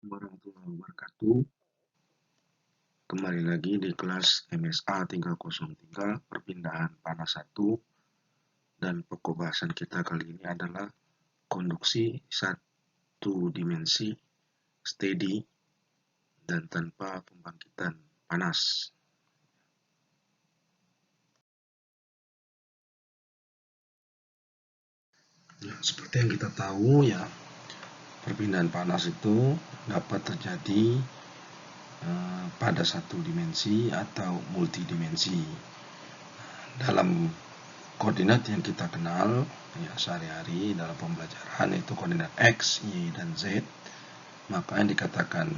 Warahmatullahi wabarakatuh. Kembali lagi di kelas MSA 303 perpindahan panas 1, dan pokok bahasan kita kali ini adalah konduksi satu dimensi steady dan tanpa pembangkitan panas. Ya, seperti yang kita tahu ya, perpindahan panas itu dapat terjadi pada satu dimensi atau multidimensi. Dalam koordinat yang kita kenal ya sehari-hari dalam pembelajaran, yaitu koordinat X, Y, dan Z, maka yang dikatakan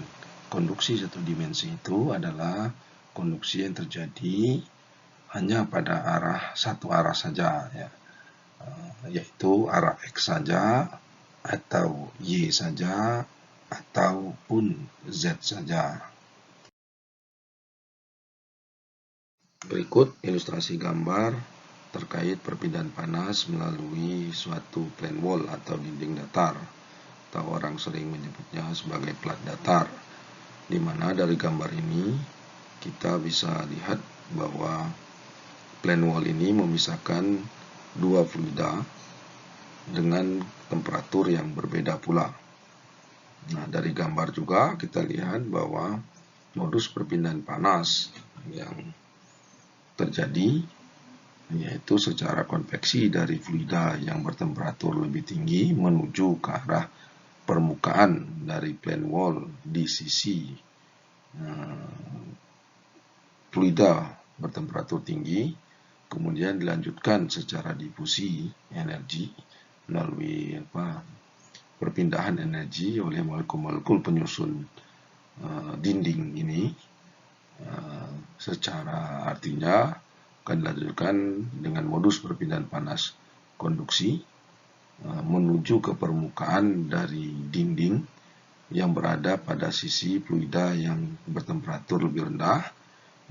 konduksi satu dimensi itu adalah konduksi yang terjadi hanya pada satu arah saja ya, yaitu arah X saja atau Y saja ataupun Z saja. Berikut ilustrasi gambar terkait perpindahan panas melalui suatu plane wall atau dinding datar, atau orang sering menyebutnya sebagai plat datar, di mana dari gambar ini kita bisa lihat bahwa plane wall ini memisahkan dua fluida dengan temperatur yang berbeda pula. Nah, dari gambar juga kita lihat bahwa modus perpindahan panas yang terjadi yaitu secara konveksi dari fluida yang bertemperatur lebih tinggi menuju ke arah permukaan dari plane wall di sisi fluida bertemperatur tinggi, kemudian dilanjutkan secara difusi energi melalui perpindahan energi oleh molekul-molekul penyusun dinding ini, secara artinya akan dilanjutkan dengan modus perpindahan panas konduksi menuju ke permukaan dari dinding yang berada pada sisi fluida yang bertemperatur lebih rendah,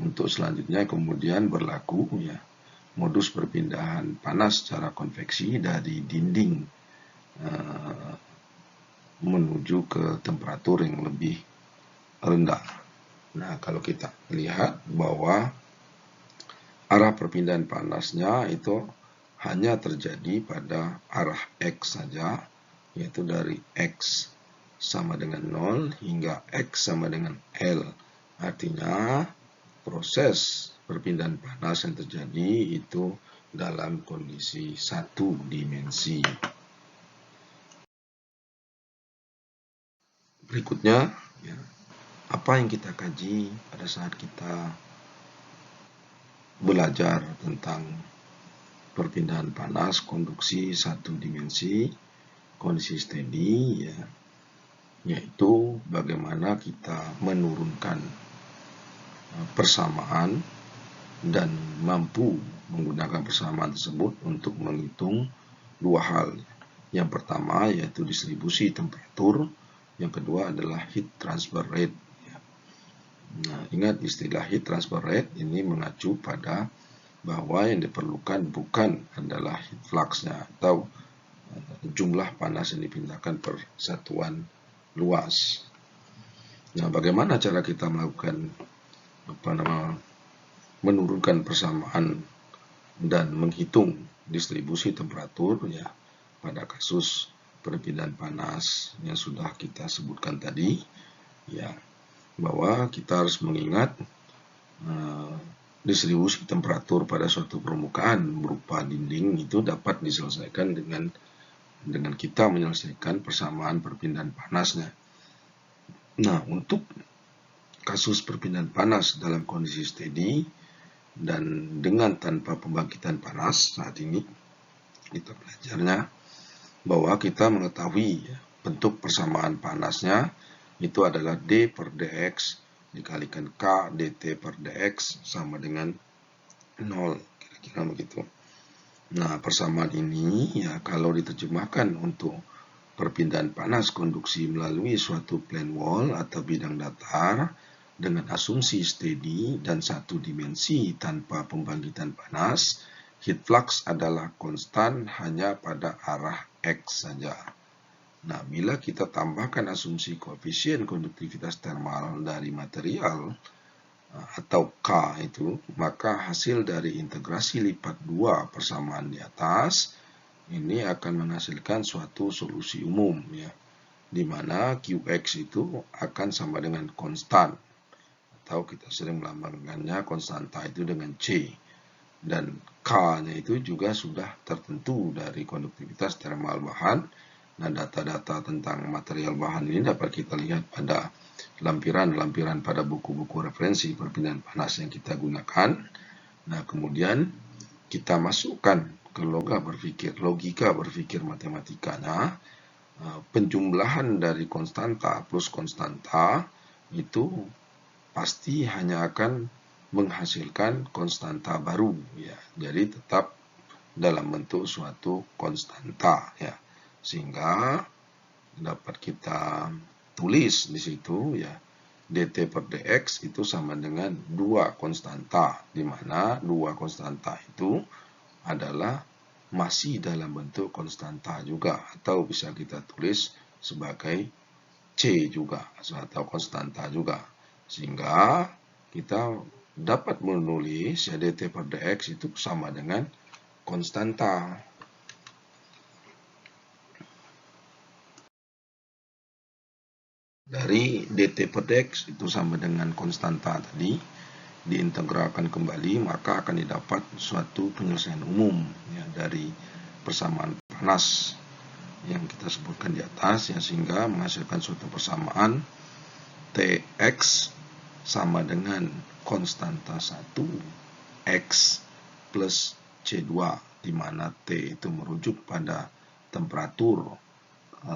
untuk selanjutnya kemudian berlaku ya modus perpindahan panas secara konveksi dari dinding menuju ke temperatur yang lebih rendah. Nah, kalau kita lihat bahwa arah perpindahan panasnya itu hanya terjadi pada arah X saja, yaitu dari X sama dengan 0 hingga X sama dengan L. Artinya proses perpindahan panas yang terjadi itu dalam kondisi satu dimensi. Berikutnya ya, apa yang kita kaji pada saat kita belajar tentang perpindahan panas konduksi satu dimensi kondisi steady ya, yaitu bagaimana kita menurunkan persamaan dan mampu menggunakan persamaan tersebut untuk menghitung dua hal. Yang pertama yaitu distribusi temperatur, yang kedua adalah heat transfer rate. Nah, ingat istilah heat transfer rate ini mengacu pada bahwa yang diperlukan bukan adalah heat flux-nya atau jumlah panas yang dipindahkan per satuan luas. Nah, bagaimana cara kita melakukan menurunkan persamaan dan menghitung distribusi temperatur ya pada kasus perpindahan panas yang sudah kita sebutkan tadi ya, bahwa kita harus mengingat distribusi temperatur pada suatu permukaan berupa dinding itu dapat diselesaikan dengan kita menyelesaikan persamaan perpindahan panasnya. Nah, untuk kasus perpindahan panas dalam kondisi steady dan dengan tanpa pembangkitan panas saat ini, kita belajarnya bahwa kita mengetahui ya, bentuk persamaan panasnya itu adalah D per dx dikalikan K dt per dx sama dengan 0, kira-kira begitu. Nah, persamaan ini ya kalau diterjemahkan untuk perpindahan panas konduksi melalui suatu plane wall atau bidang datar dengan asumsi steady dan satu dimensi tanpa pembangkitan panas, heat flux adalah konstan hanya pada arah X saja. Nah, bila kita tambahkan asumsi koefisien konduktivitas termal dari material atau K itu, maka hasil dari integrasi lipat dua persamaan di atas ini akan menghasilkan suatu solusi umum, ya, di mana Qx itu akan sama dengan konstan, atau kita sering melambangkannya konstanta itu dengan C, dan K-nya itu juga sudah tertentu dari konduktivitas termal bahan. Nah, data-data tentang material bahan ini dapat kita lihat pada lampiran-lampiran pada buku-buku referensi perpindahan panas yang kita gunakan. Nah, kemudian kita masukkan ke logika berpikir matematikanya, penjumlahan dari konstanta plus konstanta itu pasti hanya akan menghasilkan konstanta baru, ya. Jadi tetap dalam bentuk suatu konstanta, ya. Sehingga dapat kita tulis di situ, ya, dt per dx itu sama dengan dua konstanta, di mana dua konstanta itu adalah masih dalam bentuk konstanta juga, atau bisa kita tulis sebagai C juga, atau konstanta juga. Sehingga kita dapat menulis ya dt per dx itu sama dengan konstanta. Dari dt per dx itu sama dengan konstanta tadi, diintegralkan kembali, maka akan didapat suatu penyelesaian umum, ya, dari persamaan panas yang kita sebutkan di atas, ya, sehingga menghasilkan suatu persamaan Tx sama dengan konstanta 1 X plus C2, di mana T itu merujuk pada temperatur,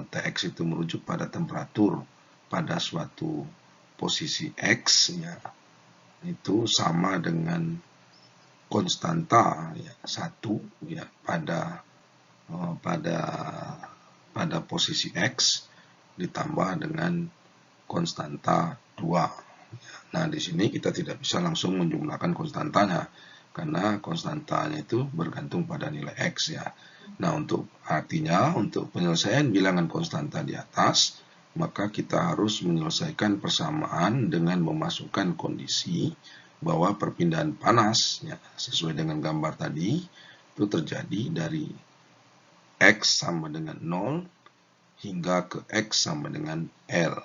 Tx itu merujuk pada temperatur pada suatu posisi X, ya, itu sama dengan konstanta, ya, 1, ya, pada posisi X ditambah dengan konstanta 2. Nah, di sini kita tidak bisa langsung menjumlahkan konstantanya karena konstantanya itu bergantung pada nilai X, ya. Nah, artinya untuk penyelesaian bilangan konstanta di atas, maka kita harus menyelesaikan persamaan dengan memasukkan kondisi bahwa perpindahan panas, ya, sesuai dengan gambar tadi, itu terjadi dari X sama dengan 0 hingga ke X sama dengan L.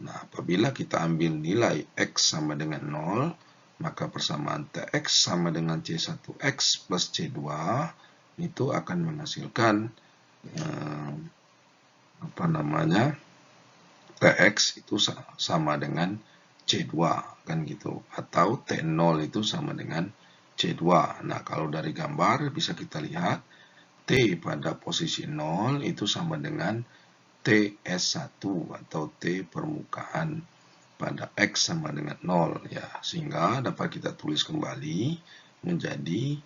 Nah, apabila kita ambil nilai X sama dengan 0, maka persamaan Tx sama dengan C1X plus C2 itu akan menghasilkan Tx itu sama dengan C2, kan gitu, atau T0 itu sama dengan C2. Nah, kalau dari gambar bisa kita lihat T pada posisi 0 itu sama dengan TS1 atau T permukaan pada X sama dengan 0, ya, sehingga dapat kita tulis kembali menjadi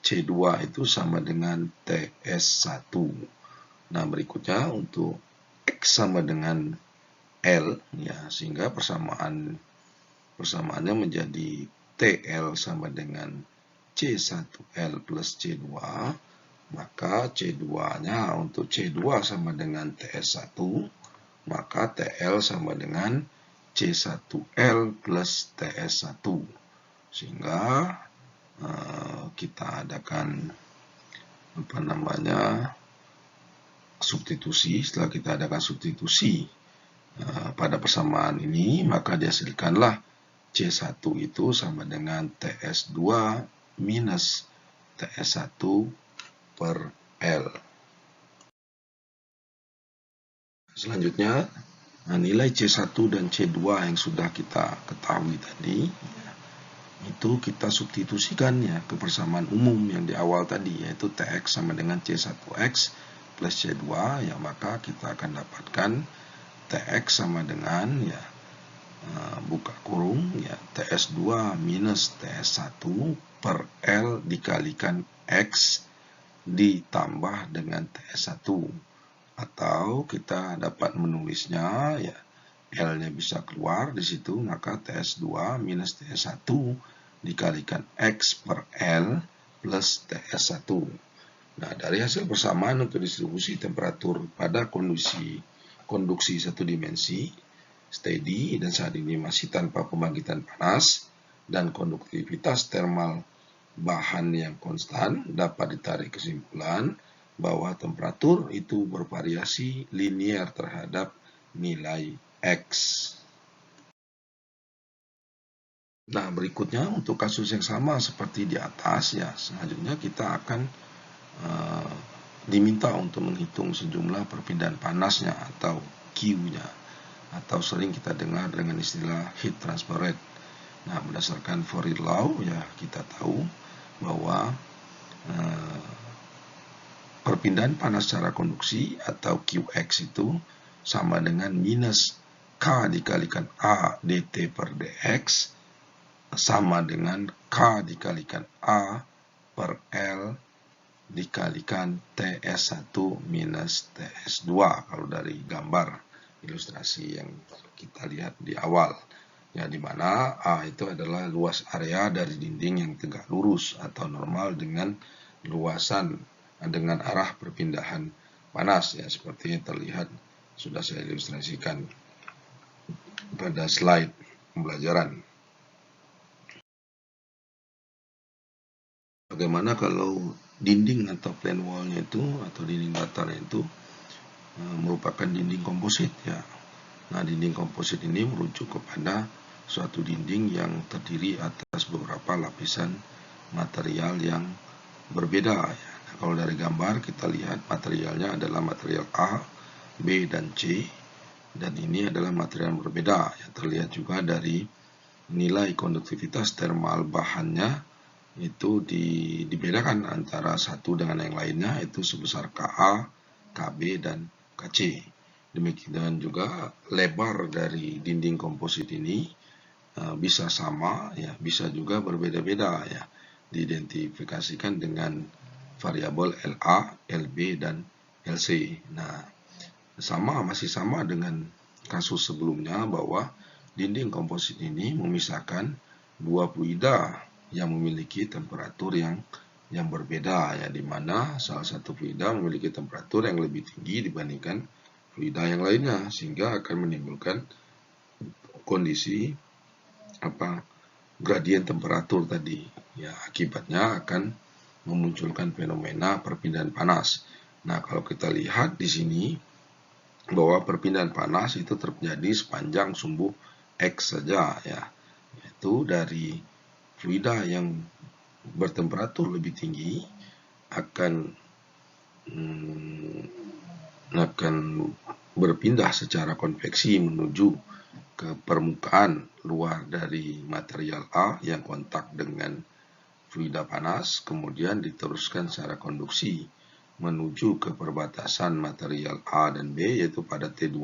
C2 itu sama dengan TS1. Nah, berikutnya untuk X sama dengan L, ya, sehingga persamaannya menjadi TL sama dengan C1L plus C2, maka C2-nya untuk C2 sama dengan TS1, maka TL sama dengan C1L plus TS1. Sehingga kita adakan substitusi. Setelah kita adakan substitusi pada persamaan ini, maka dihasilkanlah C1 itu sama dengan TS2 minus TS1 per L. Selanjutnya, nilai C1 dan C2 yang sudah kita ketahui tadi, itu kita substitusikan, ya, ke persamaan umum yang di awal tadi, yaitu Tx sama dengan C1X plus C2, ya, maka kita akan dapatkan Tx sama dengan, ya, buka kurung, ya, TS2 minus TS1 per L dikalikan X ditambah dengan TS1, atau kita dapat menulisnya, ya, L-nya bisa keluar di situ, maka TS2 minus TS1 dikalikan X per L plus TS1. Nah, dari hasil persamaan untuk distribusi temperatur pada konduksi satu dimensi, steady dan saat ini masih tanpa pembangkitan panas, dan konduktivitas termal bahan yang konstan, dapat ditarik kesimpulan bahwa temperatur itu bervariasi linear terhadap nilai X. Nah, berikutnya untuk kasus yang sama seperti di atas, ya selanjutnya kita akan diminta untuk menghitung sejumlah perpindahan panasnya atau Q-nya, atau sering kita dengar dengan istilah heat transfer rate. Nah, berdasarkan Fourier law, ya kita tahu bahwa perpindahan panas secara konduksi atau Qx itu sama dengan minus K dikalikan A dt per dx sama dengan K dikalikan A per L dikalikan TS1 minus TS2 kalau dari gambar ilustrasi yang kita lihat di awal. Ya, di mana A itu adalah luas area dari dinding yang tegak lurus atau normal dengan luasan dengan arah perpindahan panas, ya seperti yang terlihat sudah saya ilustrasikan pada slide pembelajaran. Bagaimana kalau dinding atau plane wall-nya itu atau dinding datarnya itu merupakan dinding komposit, ya. Nah, dinding komposit ini merujuk kepada suatu dinding yang terdiri atas beberapa lapisan material yang berbeda, ya. Nah, kalau dari gambar kita lihat materialnya adalah material A, B, dan C, dan ini adalah material yang berbeda, yang terlihat juga dari nilai konduktivitas termal bahannya itu dibedakan antara satu dengan yang lainnya, itu sebesar Ka, Kb, dan Kc. Demikian juga lebar dari dinding komposit ini bisa sama, ya bisa juga berbeda-beda, ya diidentifikasikan dengan variabel La, Lb, dan Lc. Nah, masih sama dengan kasus sebelumnya bahwa dinding komposit ini memisahkan dua fluida yang memiliki temperatur yang berbeda, ya di mana salah satu fluida memiliki temperatur yang lebih tinggi dibandingkan fluida yang lainnya, sehingga akan menimbulkan kondisi gradien temperatur tadi, ya akibatnya akan memunculkan fenomena perpindahan panas. Nah, kalau kita lihat di sini bahwa perpindahan panas itu terjadi sepanjang sumbu X saja, ya, yaitu dari fluida yang bertemperatur lebih tinggi akan berpindah secara konveksi menuju ke permukaan luar dari material A yang kontak dengan fluida panas, kemudian diteruskan secara konduksi menuju ke perbatasan material A dan B yaitu pada T2,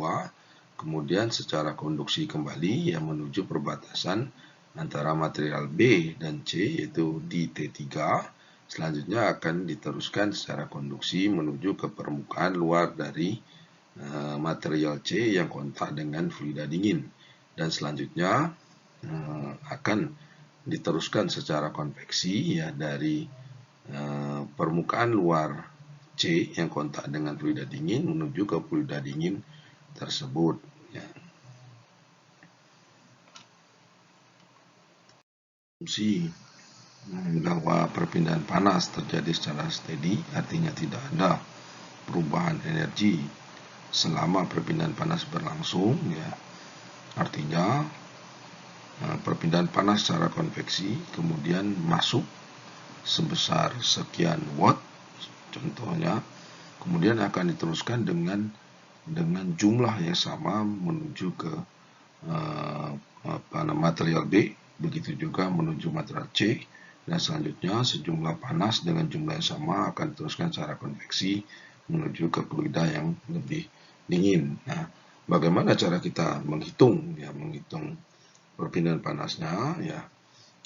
kemudian secara konduksi kembali yang menuju perbatasan antara material B dan C yaitu di T3, selanjutnya akan diteruskan secara konduksi menuju ke permukaan luar dari material C yang kontak dengan fluida dingin, dan selanjutnya akan diteruskan secara konveksi, ya dari permukaan luar C yang kontak dengan fluida dingin menuju ke fluida dingin tersebut, ya. Asumsi bahwa perpindahan panas terjadi secara steady, artinya tidak ada perubahan energi selama perpindahan panas berlangsung, ya. Artinya perpindahan panas secara konveksi kemudian masuk sebesar sekian watt contohnya, kemudian akan diteruskan dengan jumlah yang sama menuju ke material B, begitu juga menuju material C, dan selanjutnya sejumlah panas dengan jumlah yang sama akan diteruskan secara konveksi menuju ke fluida yang lebih dingin. Nah, bagaimana cara kita menghitung perpindahan panasnya, ya.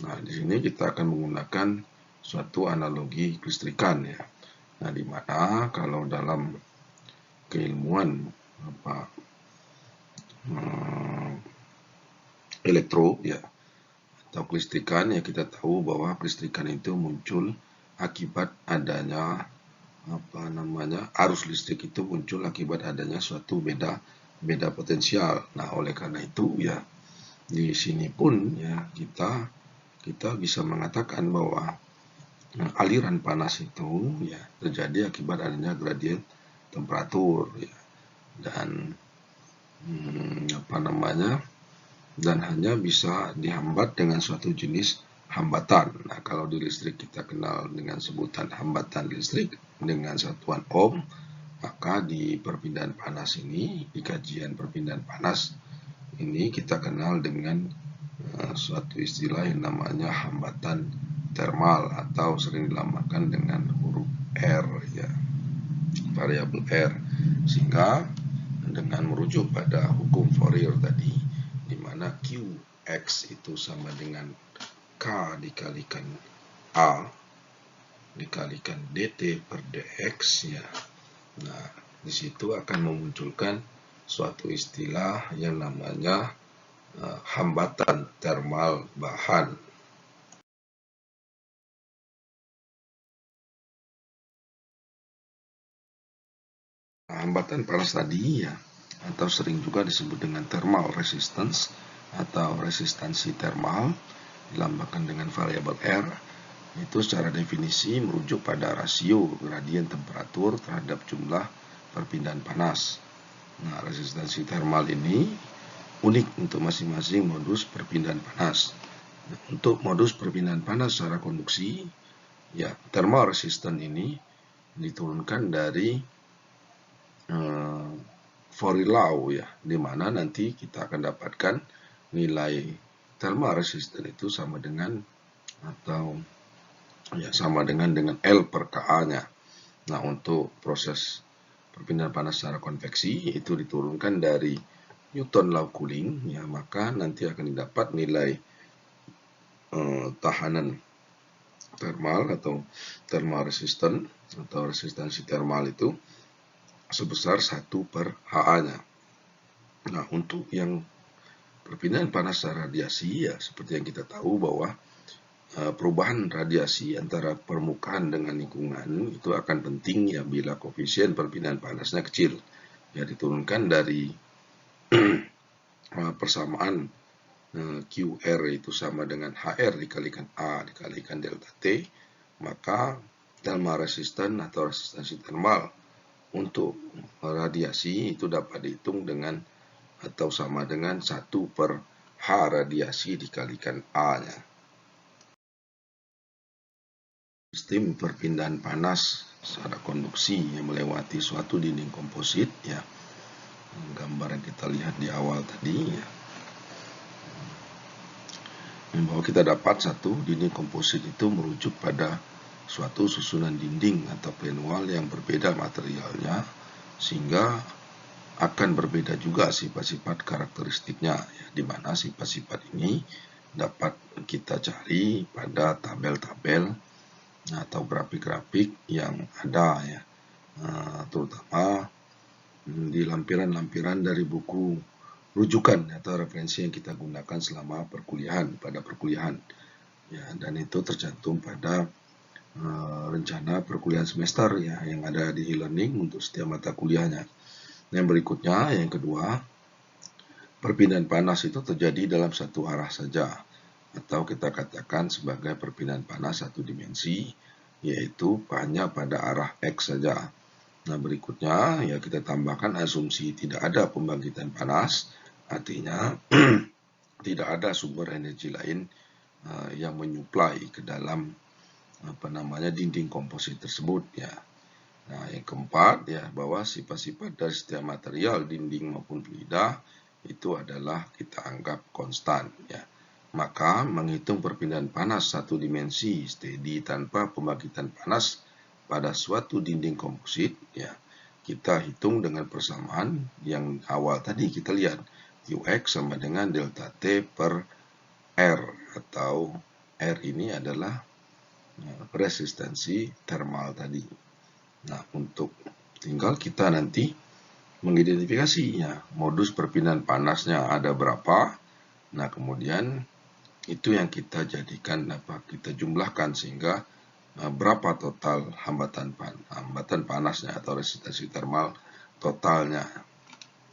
Nah, di sini kita akan menggunakan suatu analogi kelistrikan, ya. Nah, di mana kalau dalam keilmuan elektro, ya, atau kelistrikan, ya kita tahu bahwa kelistrikan itu muncul akibat adanya arus listrik itu muncul akibat adanya suatu beda potensial. Nah, oleh karena itu ya di sini pun ya kita bisa mengatakan bahwa aliran panas itu ya terjadi akibat adanya gradien temperatur ya, dan dan hanya bisa dihambat dengan suatu jenis hambatan. Nah, kalau di listrik kita kenal dengan sebutan hambatan listrik dengan satuan ohm, maka di perpindahan panas ini, di kajian perpindahan panas ini kita kenal dengan suatu istilah yang namanya hambatan termal atau sering dilambangkan dengan huruf R ya, variabel R. Sehingga dengan merujuk pada hukum Fourier tadi, di mana Qx itu sama dengan K dikalikan A dikalikan dt per dx ya. Nah, di situ akan memunculkan suatu istilah yang namanya hambatan termal bahan. Hambatan panas tadi ya, atau sering juga disebut dengan thermal resistance atau resistansi termal, dilambangkan dengan variabel R, itu secara definisi merujuk pada rasio gradien temperatur terhadap jumlah perpindahan panas. Nah, resistansi termal ini unik untuk masing-masing modus perpindahan panas. Nah, untuk modus perpindahan panas secara konduksi, ya thermal resistance ini diturunkan dari Fourier law ya, di mana nanti kita akan dapatkan nilai thermal resistance itu sama dengan L per Ka-nya. Nah, untuk proses perpindahan panas secara konveksi itu diturunkan dari Newton law cooling ya, maka nanti akan didapat nilai tahanan thermal atau thermal resistance atau resistansi thermal itu sebesar 1 per Ha-nya. Nah, untuk yang perpindahan panas secara radiasi ya, seperti yang kita tahu bahwa perubahan radiasi antara permukaan dengan lingkungan itu akan penting ya bila koefisien perpindahan panasnya kecil. Ya, diturunkan dari persamaan QR itu sama dengan HR dikalikan A dikalikan delta T, maka thermal resistance atau resistansi thermal untuk radiasi itu dapat dihitung dengan atau sama dengan 1 per H radiasi dikalikan A-nya. Sistem perpindahan panas secara konduksi yang melewati suatu dinding komposit ya, gambar yang kita lihat di awal tadi ya, bahwa kita dapat satu dinding komposit itu merujuk pada suatu susunan dinding atau plane wall yang berbeda materialnya, sehingga akan berbeda juga sifat-sifat karakteristiknya ya, di mana sifat-sifat ini dapat kita cari pada tabel-tabel atau grafik-grafik yang ada ya, terutama di lampiran-lampiran dari buku rujukan atau referensi yang kita gunakan selama pada perkuliahan ya, dan itu tercantum pada rencana perkuliahan semester ya yang ada di e-learning untuk setiap mata kuliahnya. Yang berikutnya, yang kedua, perpindahan panas itu terjadi dalam satu arah saja, atau kita katakan sebagai perpindahan panas satu dimensi, yaitu hanya pada arah X saja. Nah, berikutnya ya kita tambahkan asumsi tidak ada pembangkitan panas, artinya tidak ada sumber energi lain yang menyuplai ke dalam dinding komposit tersebut ya. Nah, yang keempat ya, bahwa sifat-sifat dari setiap material dinding maupun fluida itu adalah kita anggap konstan ya. Maka menghitung perpindahan panas satu dimensi steady tanpa pembangkitan panas pada suatu dinding komposit ya, kita hitung dengan persamaan yang awal tadi kita lihat, Qx sama dengan delta T per R, atau R ini adalah resistansi thermal tadi. Nah, untuk tinggal kita nanti mengidentifikasinya, modus perpindahan panasnya ada berapa. Nah, kemudian itu yang kita jadikan kita jumlahkan sehingga berapa total hambatan panasnya atau resistensi termal totalnya.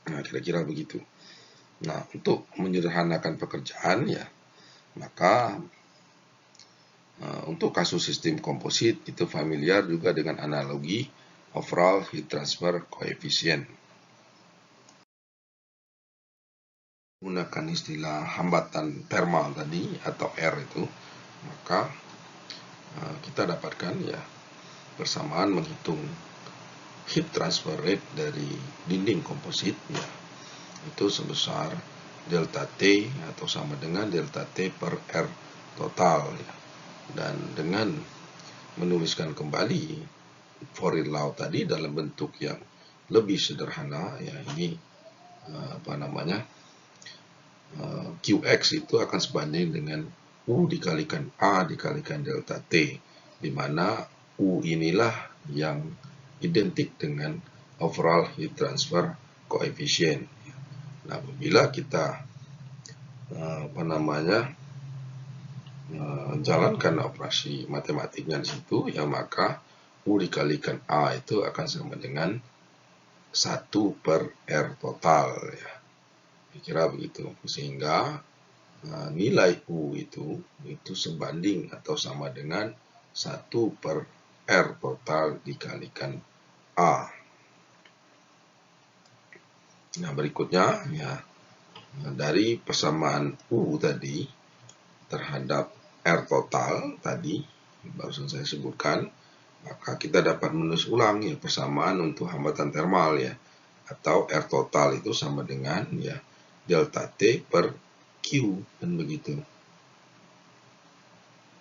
Nah, kira-kira begitu. Nah, untuk menyederhanakan pekerjaan ya, maka untuk kasus sistem komposit itu familiar juga dengan analogi overall heat transfer coefficient. Menggunakan istilah hambatan thermal tadi atau R itu, maka kita dapatkan ya persamaan menghitung heat transfer rate dari dinding komposit ya, itu sebesar delta T atau sama dengan delta T per R total ya. Dan dengan menuliskan kembali Fourier law tadi dalam bentuk yang lebih sederhana ya, ini QX itu akan sebanding dengan U dikalikan A dikalikan delta T, di mana U inilah yang identik dengan overall heat transfer coefficient. Nah, apabila kita jalankan operasi matematiknya di situ ya, maka U dikalikan A itu akan sama dengan 1 per R total ya. Kira begitu. Sehingga nilai U itu sebanding atau sama dengan 1 per R total dikalikan A. Nah, berikutnya ya, dari persamaan U tadi terhadap R total tadi barusan saya sebutkan, maka kita dapat menulis ulang ya persamaan untuk hambatan termal ya, atau R total itu sama dengan ya delta T per Q, dan begitu.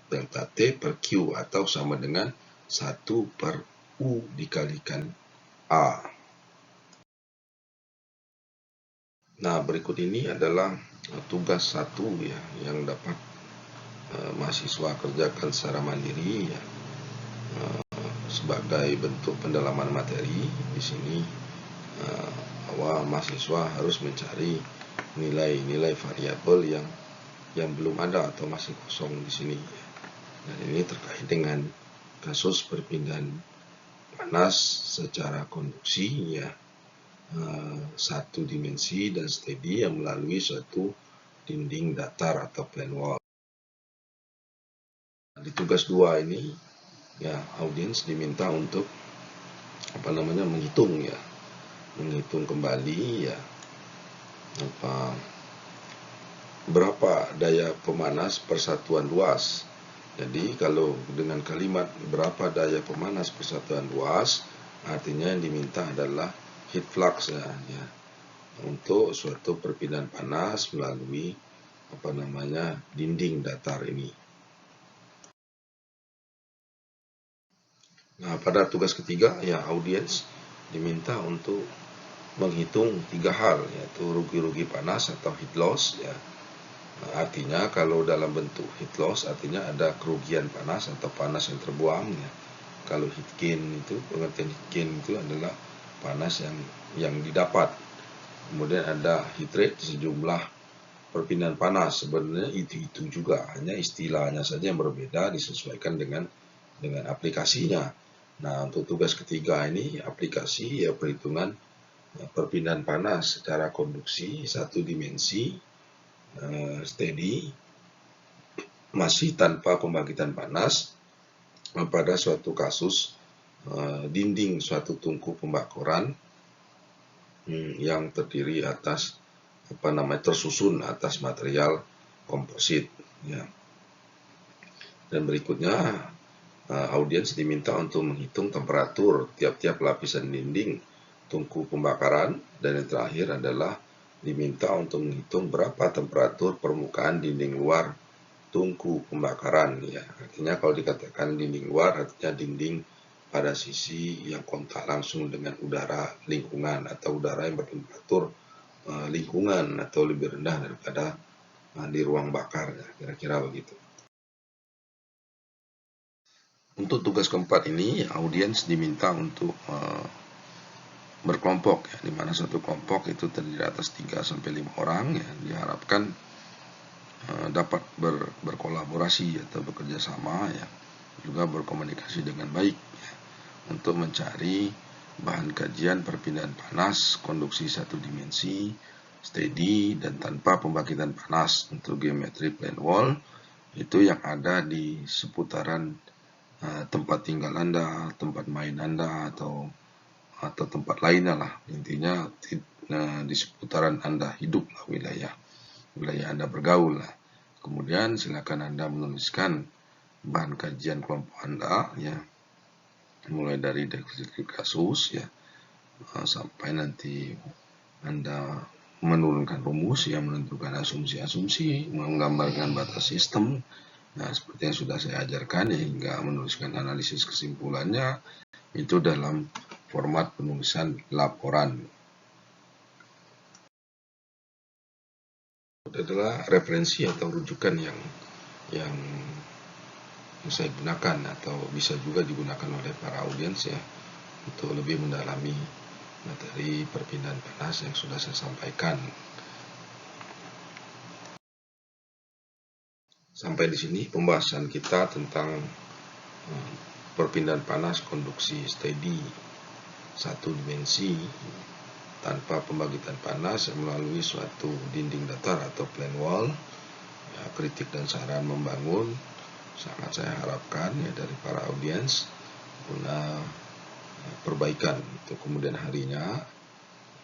Delta T per Q atau sama dengan 1 per U dikalikan A. Nah, berikut ini adalah tugas 1 ya yang dapat mahasiswa kerjakan secara mandiri ya, sebagai bentuk pendalaman materi. Di sini bahwa mahasiswa harus mencari nilai-nilai variabel yang belum ada atau masih kosong di sini. Dan ini terkait dengan kasus perpindahan panas secara konduksi ya, satu dimensi dan steady yang melalui suatu dinding datar atau plane wall. Di tugas 2 ini ya, audiens diminta untuk menghitung kembali ya berapa daya pemanas persatuan luas. Jadi kalau dengan kalimat berapa daya pemanas persatuan luas, artinya yang diminta adalah heat flux ya, untuk suatu perpindahan panas melalui dinding datar ini. Nah, pada tugas ketiga ya, audiens diminta untuk menghitung 3 hal, yaitu rugi-rugi panas atau heat loss ya. Artinya kalau dalam bentuk heat loss artinya ada kerugian panas atau panas yang terbuang ya. Kalau heat gain itu, pengertian heat gain itu adalah panas yang didapat. Kemudian ada heat rate, sejumlah perpindahan panas. Sebenarnya itu juga, hanya istilahnya saja yang berbeda disesuaikan dengan aplikasinya. Nah, untuk tugas ketiga ini aplikasi ya perhitungan perpindahan panas secara konduksi satu dimensi steady masih tanpa pembangkitan panas pada suatu kasus dinding suatu tungku pembakaran yang terdiri atas tersusun atas material komposit ya. Dan berikutnya audiens diminta untuk menghitung temperatur tiap-tiap lapisan dinding tungku pembakaran, dan yang terakhir adalah diminta untuk menghitung berapa temperatur permukaan dinding luar tungku pembakaran ya. Artinya kalau dikatakan dinding luar artinya dinding pada sisi yang kontak langsung dengan udara lingkungan atau udara yang bertemperatur lingkungan atau lebih rendah daripada di ruang bakar ya, kira-kira begitu. Untuk tugas keempat ini audiens diminta untuk berkelompok ya, di mana satu kelompok itu terdiri atas 3-5 orang ya, diharapkan dapat berkolaborasi atau bekerja sama ya, juga berkomunikasi dengan baik ya, untuk mencari bahan kajian perpindahan panas konduksi satu dimensi, steady dan tanpa pembangkitan panas untuk geometri plane wall itu yang ada di seputaran tempat tinggal Anda, tempat main Anda, atau tempat lainnya lah. Intinya di seputaran Anda hidup lah, wilayah Anda bergaul lah. Kemudian silakan Anda menuliskan bahan kajian kelompok Anda ya, mulai dari deskripsi kasus ya, sampai nanti Anda menurunkan rumus yang menentukan asumsi-asumsi, menggambarkan batas sistem. Nah, seperti yang sudah saya ajarkan ya, hingga menuliskan analisis kesimpulannya itu dalam format penulisan laporan. Adalah referensi atau rujukan yang saya gunakan atau bisa juga digunakan oleh para audiens ya, untuk lebih mendalami materi perpindahan panas yang sudah saya sampaikan. Sampai di sini pembahasan kita tentang perpindahan panas konduksi steady satu dimensi tanpa pembangkitan panas melalui suatu dinding datar atau plane wall ya, kritik dan saran membangun sangat saya harapkan ya dari para audiens guna perbaikan untuk kemudian harinya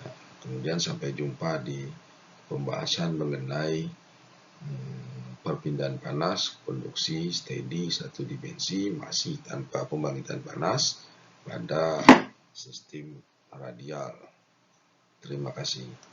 ya. Kemudian sampai jumpa di pembahasan mengenai perpindahan panas konduksi steady satu dimensi masih tanpa pembangkitan panas pada sistem radial. Terima kasih.